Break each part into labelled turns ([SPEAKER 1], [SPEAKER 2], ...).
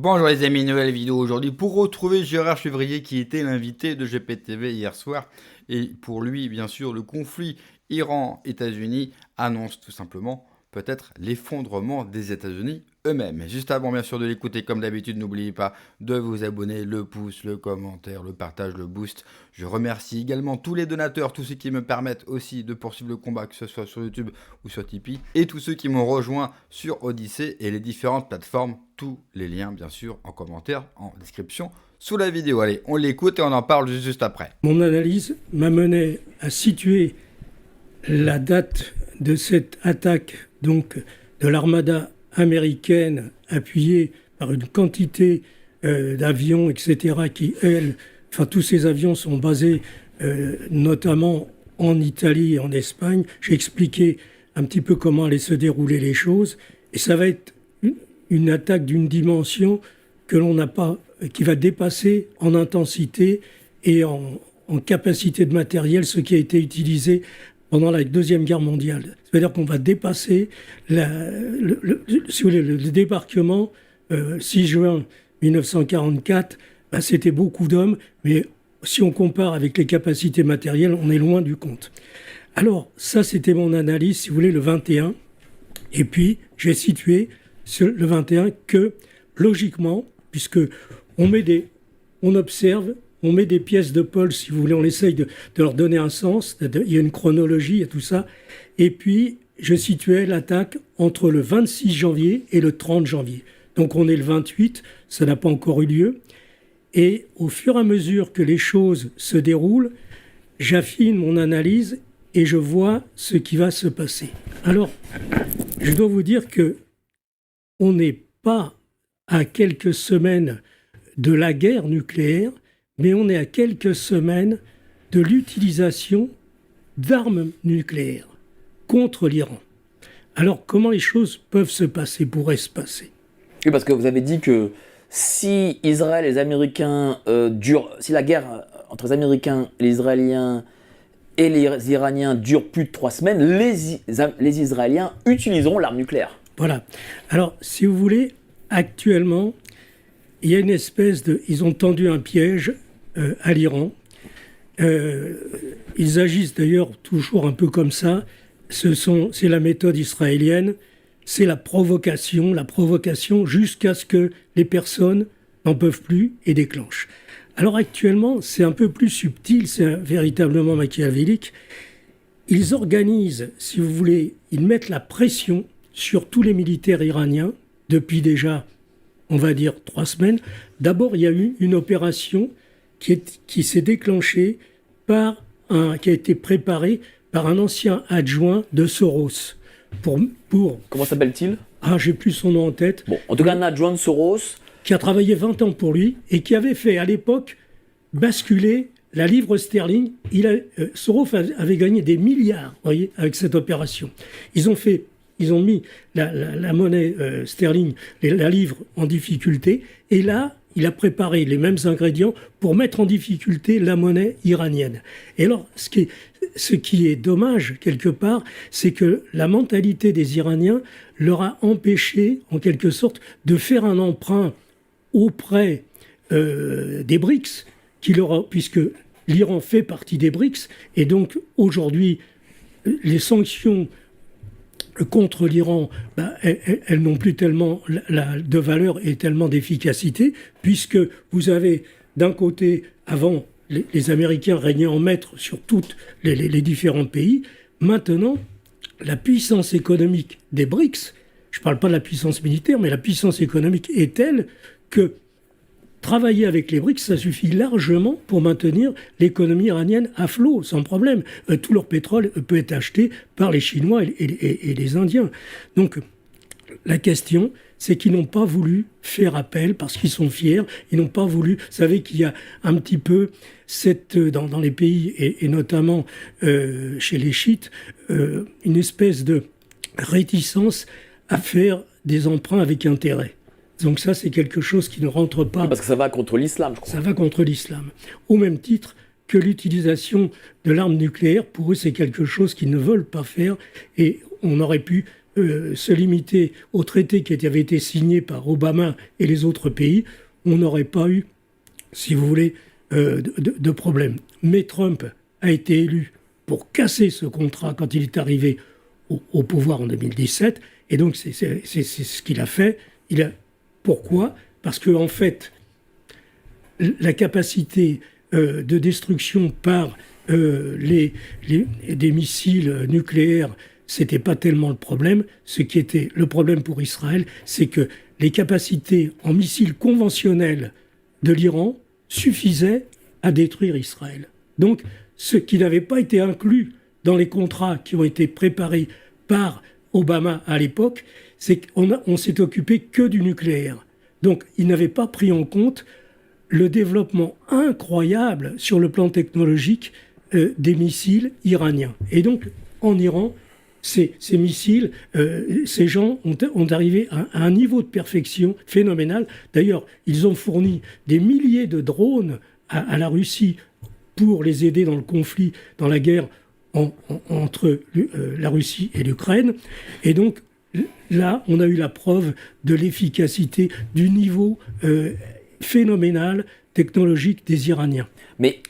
[SPEAKER 1] Bonjour les amis, nouvelle vidéo aujourd'hui pour retrouver Gérard Chevrier qui était l'invité de GPTV hier soir. Et pour lui, bien sûr, le conflit Iran-États-Unis annonce tout simplement peut-être l'effondrement des États-Unis eux-mêmes. Juste avant bien sûr de l'écouter, comme d'habitude, n'oubliez pas de vous abonner, le pouce, le commentaire, le partage, le boost. Je remercie également tous les donateurs, tous ceux qui me permettent aussi de poursuivre le combat, que ce soit sur YouTube ou sur Tipeee, et tous ceux qui m'ont rejoint sur Odyssée et les différentes plateformes. Tous les liens, bien sûr, en commentaire, en description, sous la vidéo. Allez, on l'écoute et on en parle juste après.
[SPEAKER 2] Mon analyse m'a mené à situer la date de cette attaque, donc de l'armada américaine appuyée par une quantité d'avions, etc., tous ces avions sont basés notamment en Italie et en Espagne. J'ai expliqué un petit peu comment allaient se dérouler les choses, et ça va être une attaque d'une dimension que l'on n'a pas, qui va dépasser en intensité et en capacité de matériel ce qui a été utilisé pendant la Deuxième Guerre mondiale. C'est-à-dire qu'on va dépasser le débarquement 6 juin 1944, c'était beaucoup d'hommes, mais si on compare avec les capacités matérielles, on est loin du compte. Alors, ça, c'était mon analyse, si vous voulez, le 21. Et puis, j'ai situé sur le 21 que, logiquement, puisque on observe, on met des pièces de Paul, si vous voulez, on essaye de leur donner un sens, il y a une chronologie et tout ça. Et puis, je situais l'attaque entre le 26 janvier et le 30 janvier. Donc, on est le 28, ça n'a pas encore eu lieu. Et au fur et à mesure que les choses se déroulent, j'affine mon analyse et je vois ce qui va se passer. Alors, je dois vous dire que on n'est pas à quelques semaines de la guerre nucléaire, mais on est à quelques semaines de l'utilisation d'armes nucléaires contre l'Iran. Alors, comment les choses peuvent se passer, pourraient se passer?
[SPEAKER 3] Oui, parce que vous avez dit que si Israël et les Américains si la guerre entre les Américains, les Israéliens et les Iraniens dure plus de 3 semaines, les Israéliens utiliseront l'arme nucléaire.
[SPEAKER 2] Voilà. Alors, si vous voulez, actuellement, il y a une espèce de... Ils ont tendu un piège à l'Iran. Ils agissent d'ailleurs toujours un peu comme ça. C'est la méthode israélienne. C'est la provocation jusqu'à ce que les personnes n'en peuvent plus et déclenchent. Alors actuellement, c'est un peu plus subtil, c'est véritablement machiavélique. Ils organisent, si vous voulez, ils mettent la pression sur tous les militaires iraniens depuis déjà, on va dire, 3 semaines. D'abord, il y a eu une opération qui s'est déclenchée qui a été préparée par un ancien adjoint de Soros.
[SPEAKER 3] Comment s'appelle-t-il?
[SPEAKER 2] J'ai plus son nom en tête.
[SPEAKER 3] Bon, en tout cas, un adjoint de Soros.
[SPEAKER 2] Qui a travaillé 20 ans pour lui et qui avait fait à l'époque basculer la livre sterling. Soros avait gagné des milliards, vous voyez, avec cette opération. Ils ont mis la monnaie sterling, la livre, en difficulté. Et là, il a préparé les mêmes ingrédients pour mettre en difficulté la monnaie iranienne. Et alors, ce qui est dommage, quelque part, c'est que la mentalité des Iraniens leur a empêché, en quelque sorte, de faire un emprunt auprès des BRICS, puisque l'Iran fait partie des BRICS. Et donc, aujourd'hui, les sanctions contre l'Iran, elles n'ont plus tellement de valeur et tellement d'efficacité, puisque vous avez d'un côté, avant, les Américains régnaient en maître sur tous les différents pays. Maintenant, la puissance économique des BRICS, je ne parle pas de la puissance militaire, mais la puissance économique est telle que travailler avec les BRICS, ça suffit largement pour maintenir l'économie iranienne à flot, sans problème. Tout leur pétrole peut être acheté par les Chinois et les Indiens. Donc, la question, c'est qu'ils n'ont pas voulu faire appel parce qu'ils sont fiers. Ils n'ont pas voulu... Vous savez qu'il y a un petit peu, dans les pays, et notamment chez les chiites, une espèce de réticence à faire des emprunts avec intérêt. Donc ça, c'est quelque chose qui ne rentre pas...
[SPEAKER 3] Oui, parce que ça va contre l'islam, je crois.
[SPEAKER 2] Ça va contre l'islam. Au même titre que l'utilisation de l'arme nucléaire, pour eux, c'est quelque chose qu'ils ne veulent pas faire. Et on aurait pu se limiter au traité qui avait été signé par Obama et les autres pays, on n'aurait pas eu, si vous voulez, de problème. Mais Trump a été élu pour casser ce contrat quand il est arrivé au pouvoir en 2017, et donc c'est ce qu'il a fait. Pourquoi ? Parce que en fait, la capacité de destruction par des missiles nucléaires, c'était pas tellement le problème. Ce qui était le problème pour Israël, c'est que les capacités en missiles conventionnels de l'Iran suffisaient à détruire Israël. Donc, ce qui n'avait pas été inclus dans les contrats qui ont été préparés par Obama à l'époque, c'est qu'on s'est occupé que du nucléaire. Donc, il n'avait pas pris en compte le développement incroyable sur le plan technologique des missiles iraniens. Et donc, en Iran, ces missiles, ces gens ont arrivé à un niveau de perfection phénoménal. D'ailleurs, ils ont fourni des milliers de drones à la Russie pour les aider dans le conflit, dans la guerre entre la Russie et l'Ukraine. Et donc, là, on a eu la preuve de l'efficacité, du niveau phénoménal technologique des Iraniens.
[SPEAKER 3] Mais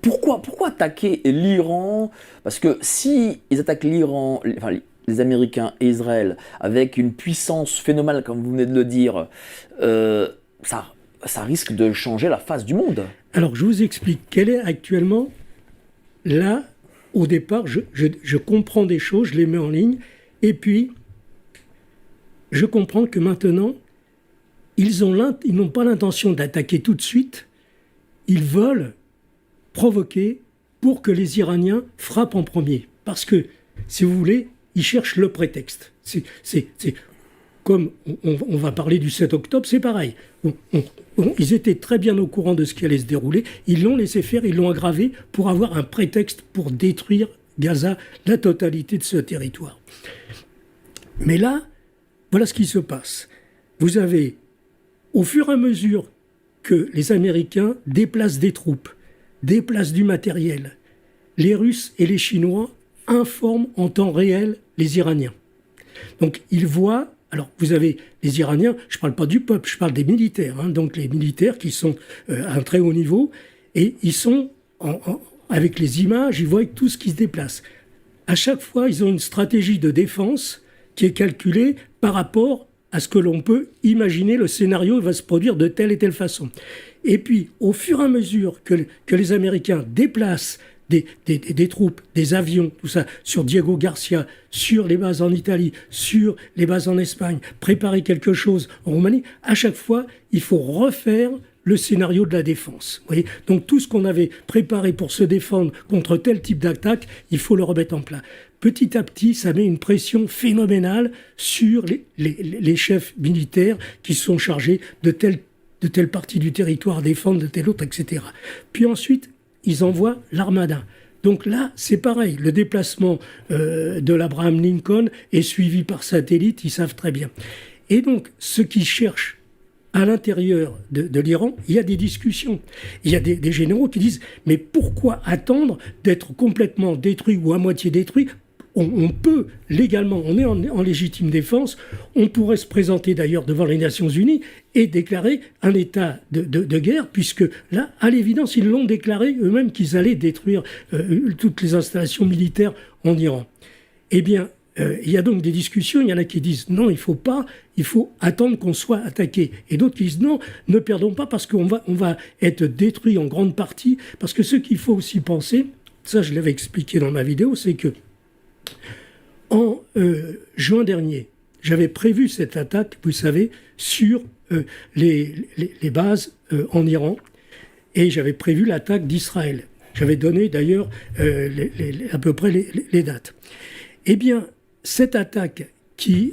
[SPEAKER 3] pourquoi attaquer l'Iran ? Parce que si ils attaquent l'Iran, enfin, les Américains et Israël, avec une puissance phénoménale, comme vous venez de le dire, ça risque de changer la face du monde.
[SPEAKER 2] Alors, je vous explique. Quelle est actuellement, là, au départ, je comprends des choses, je les mets en ligne, et puis, je comprends que maintenant, ils n'ont pas l'intention d'attaquer tout de suite, ils veulent provoquer pour que les Iraniens frappent en premier. Parce que, si vous voulez, ils cherchent le prétexte. C'est comme on va parler du 7 octobre, c'est pareil. Ils étaient très bien au courant de ce qui allait se dérouler. Ils l'ont laissé faire, ils l'ont aggravé pour avoir un prétexte pour détruire Gaza, la totalité de ce territoire. Mais là, voilà ce qui se passe. Vous avez, au fur et à mesure que les Américains déplacent des troupes, déplacent du matériel, les Russes et les Chinois informent en temps réel les Iraniens. Donc ils voient. Alors, vous avez les Iraniens, je ne parle pas du peuple, je parle des militaires, hein, donc les militaires qui sont à un très haut niveau, et ils sont, avec les images, ils voient tout ce qui se déplace. À chaque fois, ils ont une stratégie de défense qui est calculée par rapport à ce que l'on peut imaginer, le scénario va se produire de telle et telle façon. Et puis, au fur et à mesure que les Américains déplacent des troupes, des avions, tout ça, sur Diego Garcia, sur les bases en Italie, sur les bases en Espagne, préparer quelque chose en Roumanie, à chaque fois, il faut refaire le scénario de la défense. Vous voyez, donc tout ce qu'on avait préparé pour se défendre contre tel type d'attaque, il faut le remettre en place. Petit à petit, ça met une pression phénoménale sur les chefs militaires qui sont chargés de telle partie du territoire à défendre, de telle autre, etc. Puis ensuite, ils envoient l'armada. Donc là, c'est pareil. Le déplacement de l'Abraham Lincoln est suivi par satellite, ils savent très bien. Et donc, ceux qui cherchent à l'intérieur de l'Iran, il y a des discussions. Il y a des généraux qui disent « Mais pourquoi attendre d'être complètement détruit ou à moitié détruit ? On peut légalement, on est en légitime défense, on pourrait se présenter d'ailleurs devant les Nations Unies et déclarer un état de guerre, puisque là, à l'évidence, ils l'ont déclaré eux-mêmes qu'ils allaient détruire toutes les installations militaires en Iran. Eh bien, il y a donc des discussions, il y en a qui disent non, il faut pas, il faut attendre qu'on soit attaqué. Et d'autres qui disent non, ne perdons pas parce qu'on va être détruit en grande partie, parce que ce qu'il faut aussi penser, ça je l'avais expliqué dans ma vidéo, c'est que en juin dernier, j'avais prévu cette attaque, vous savez, sur les bases en Iran, et j'avais prévu l'attaque d'Israël. J'avais donné d'ailleurs à peu près les dates. Eh bien, cette attaque qui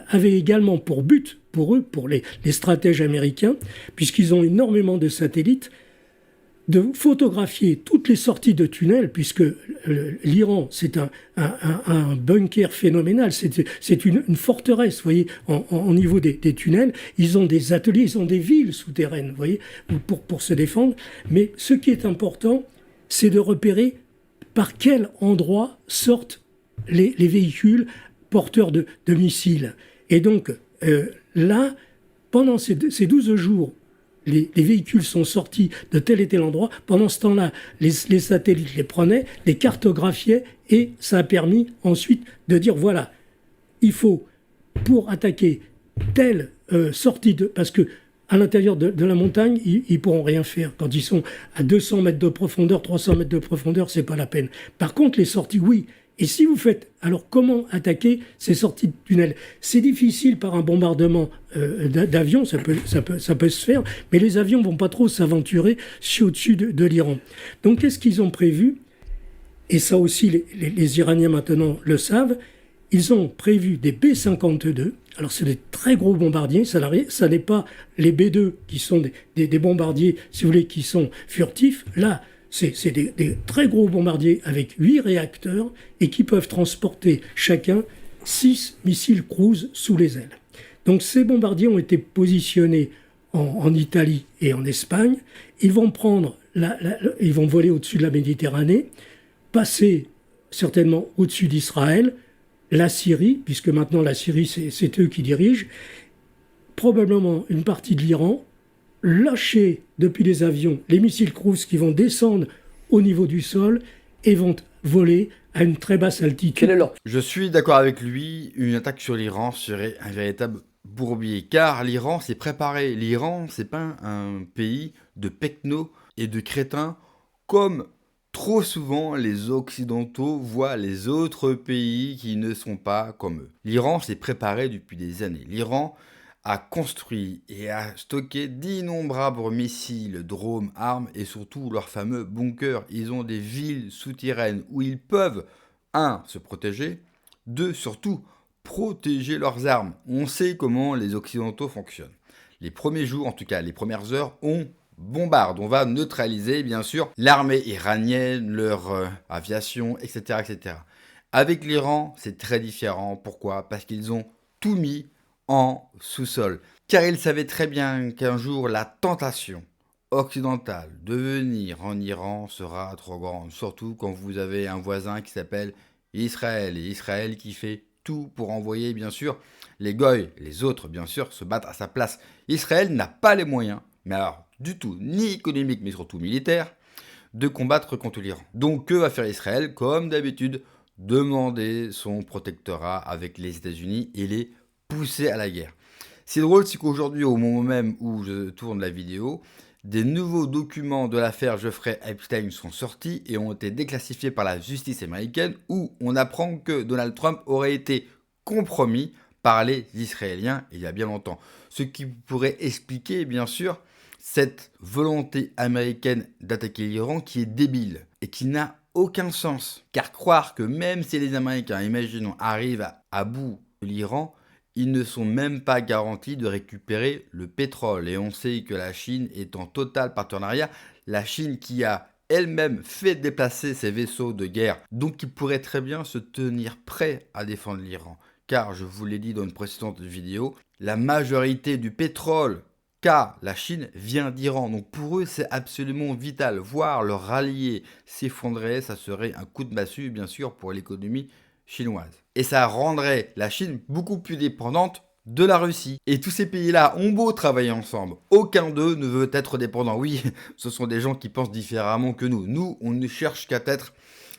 [SPEAKER 2] avait également pour but, pour eux, pour les stratèges américains, puisqu'ils ont énormément de satellites, de photographier toutes les sorties de tunnels, puisque l'Iran, c'est un bunker phénoménal, c'est une forteresse, vous voyez, au niveau des tunnels. Ils ont des ateliers, ils ont des villes souterraines, vous voyez, pour se défendre. Mais ce qui est important, c'est de repérer par quel endroit sortent les véhicules, porteurs de missiles. Et donc, là, pendant ces 12 jours, les véhicules sont sortis de tel et tel endroit. Pendant ce temps-là, les satellites les prenaient, les cartographiaient, et ça a permis ensuite de dire, voilà, il faut, pour attaquer telle sortie de... Parce que à l'intérieur de la montagne, ils pourront rien faire. Quand ils sont à 200 mètres de profondeur, 300 mètres de profondeur, c'est pas la peine. Par contre, les sorties, oui. Et si vous faites... Alors, comment attaquer ces sorties de tunnels? C'est difficile par un bombardement d'avions, ça peut se faire, mais les avions vont pas trop s'aventurer au-dessus de l'Iran. Donc, qu'est-ce qu'ils ont prévu? Et ça aussi, les Iraniens maintenant le savent. Ils ont prévu des B-52. Alors, c'est des très gros bombardiers. Ça n'est pas les B-2 qui sont des bombardiers, si vous voulez, qui sont furtifs. Là, c'est des très gros bombardiers avec 8 réacteurs et qui peuvent transporter chacun 6 missiles cruise sous les ailes. Donc, ces bombardiers ont été positionnés en Italie et en Espagne. Ils vont ils vont voler au-dessus de la Méditerranée, passer certainement au-dessus d'Israël, la Syrie, puisque maintenant la Syrie, c'est eux qui dirigent, probablement une partie de l'Iran, lâcher depuis les avions les missiles cruise qui vont descendre au niveau du sol et vont voler à une très basse altitude.
[SPEAKER 1] Je suis d'accord avec lui, une attaque sur l'Iran serait un véritable bourbier, car l'Iran s'est préparé. L'Iran, c'est pas un pays de pecnos et de crétins comme... Trop souvent, les Occidentaux voient les autres pays qui ne sont pas comme eux. L'Iran s'est préparé depuis des années. L'Iran a construit et a stocké d'innombrables missiles, drones, armes et surtout leurs fameux bunkers. Ils ont des villes souterraines où ils peuvent, 1, se protéger, 2, surtout, protéger leurs armes. On sait comment les Occidentaux fonctionnent. Les premiers jours, en tout cas les premières heures, on bombarde. On va neutraliser, bien sûr, l'armée iranienne, leur aviation, etc., etc. Avec l'Iran, c'est très différent. Pourquoi? Parce qu'ils ont tout mis en sous-sol. Car ils savaient très bien qu'un jour, la tentation occidentale de venir en Iran sera trop grande. Surtout quand vous avez un voisin qui s'appelle Israël. Et Israël qui fait tout pour envoyer, bien sûr, les goïs, les autres, bien sûr, se battre à sa place. Israël n'a pas les moyens, mais alors, du tout, ni économique, mais surtout militaire, de combattre contre l'Iran. Donc, que va faire Israël? Comme d'habitude, demander son protectorat avec les États-Unis et les pousser à la guerre. C'est drôle, c'est qu'aujourd'hui, au moment même où je tourne la vidéo, des nouveaux documents de l'affaire Jeffrey Epstein sont sortis et ont été déclassifiés par la justice américaine, où on apprend que Donald Trump aurait été compromis par les Israéliens il y a bien longtemps. Ce qui pourrait expliquer, bien sûr, cette volonté américaine d'attaquer l'Iran qui est débile et qui n'a aucun sens. Car croire que même si les Américains, imaginons, arrivent à bout de l'Iran, ils ne sont même pas garantis de récupérer le pétrole. Et on sait que la Chine est en total partenariat. La Chine qui a elle-même fait déplacer ses vaisseaux de guerre. Donc il pourrait très bien se tenir prêt à défendre l'Iran. Car, je vous l'ai dit dans une précédente vidéo, la majorité du pétrole qu'a la Chine vient d'Iran. Donc pour eux, c'est absolument vital. Voir leur allié s'effondrer, ça serait un coup de massue, bien sûr, pour l'économie chinoise. Et ça rendrait la Chine beaucoup plus dépendante de la Russie. Et tous ces pays-là ont beau travailler ensemble, aucun d'eux ne veut être dépendant. Oui, ce sont des gens qui pensent différemment que nous. Nous, on ne cherche qu'à être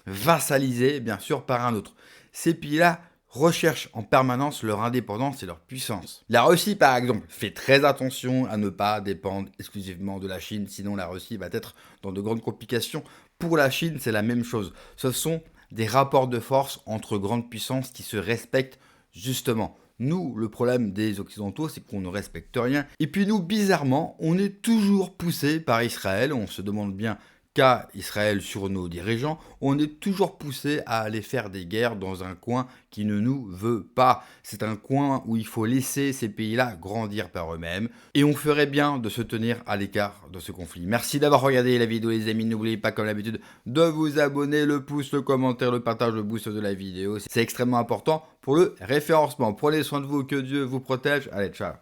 [SPEAKER 1] vassalisés, bien sûr, par un autre. Ces pays-là recherchent en permanence leur indépendance et leur puissance. La Russie, par exemple, fait très attention à ne pas dépendre exclusivement de la Chine, sinon la Russie va être dans de grandes complications. Pour la Chine, c'est la même chose. Ce sont des rapports de force entre grandes puissances qui se respectent justement. Nous, le problème des Occidentaux, c'est qu'on ne respecte rien. Et puis nous, bizarrement, on est toujours poussé par Israël. On se demande bien qu'a Israël sur nos dirigeants. On est toujours poussé à aller faire des guerres dans un coin qui ne nous veut pas. C'est un coin où il faut laisser ces pays-là grandir par eux-mêmes. Et on ferait bien de se tenir à l'écart de ce conflit. Merci d'avoir regardé la vidéo, les amis. N'oubliez pas, comme d'habitude, de vous abonner, le pouce, le commentaire, le partage, le boost de la vidéo. C'est extrêmement important pour le référencement. Prenez soin de vous, que Dieu vous protège. Allez, ciao.